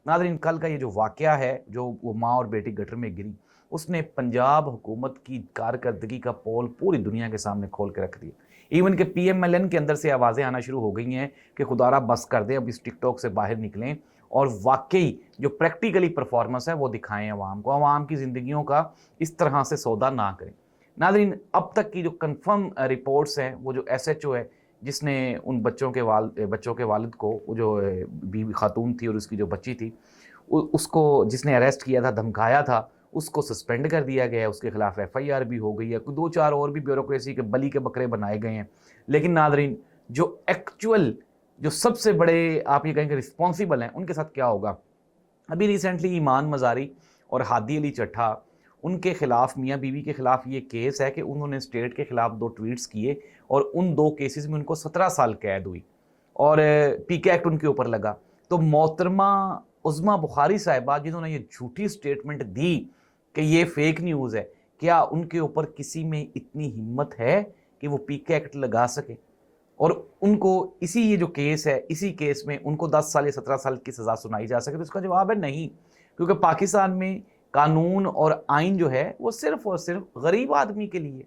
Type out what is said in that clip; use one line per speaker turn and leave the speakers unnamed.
ناظرین کل کا یہ جو واقعہ ہے، جو وہ ماں اور بیٹی گٹر میں گری، اس نے پنجاب حکومت کی کارکردگی کا پول پوری دنیا کے سامنے کھول کے رکھ دیا۔ ایون کہ پی ایم ایل این کے اندر سے آوازیں آنا شروع ہو گئی ہیں کہ خدا را بس کر دیں، اب اس ٹک ٹاک سے باہر نکلیں اور واقعی جو پریکٹیکلی پرفارمنس ہے وہ دکھائیں عوام کو، عوام کی زندگیوں کا اس طرح سے سودا نہ کریں۔ ناظرین اب تک کی جو کنفرم رپورٹس ہیں، وہ جو ایس ایچ او ہے جس نے ان بچوں کے والد کو، وہ جو بیوی خاتون تھی اور اس کی جو بچی تھی، اس کو جس نے اریسٹ کیا تھا، دھمکایا تھا، اس کو سسپینڈ کر دیا گیا ہے، اس کے خلاف ایف آئی آر بھی ہو گئی ہے، دو چار اور بھی بیوروکریسی کے بلی کے بکرے بنائے گئے ہیں۔ لیکن ناظرین جو ایکچول جو سب سے بڑے آپ یہ کہیں کہ رسپانسیبل ہیں، ان کے ساتھ کیا ہوگا؟ ابھی ریسنٹلی ایمان مزاری اور ہادی علی چٹھا، ان کے خلاف، میاں بیوی کے خلاف یہ کیس ہے کہ انہوں نے اسٹیٹ کے خلاف 2 ٹویٹس کیے اور ان 2 کیسز میں ان کو 17 سال قید ہوئی اور پی کے ایکٹ ان کے اوپر لگا۔ تو محترمہ عظمیٰ بخاری صاحبہ جنہوں نے یہ جھوٹی سٹیٹمنٹ دی کہ یہ فیک نیوز ہے، کیا ان کے اوپر کسی میں اتنی ہمت ہے کہ وہ پی کے ایکٹ لگا سکے اور ان کو اسی یہ جو کیس ہے، اسی کیس میں ان کو 10 سال یا 17 سال کی سزا سنائی جا سکے؟ تو اس کا جواب ہے نہیں، کیونکہ پاکستان میں قانون اور آئین جو ہے وہ صرف اور صرف غریب آدمی کے لیے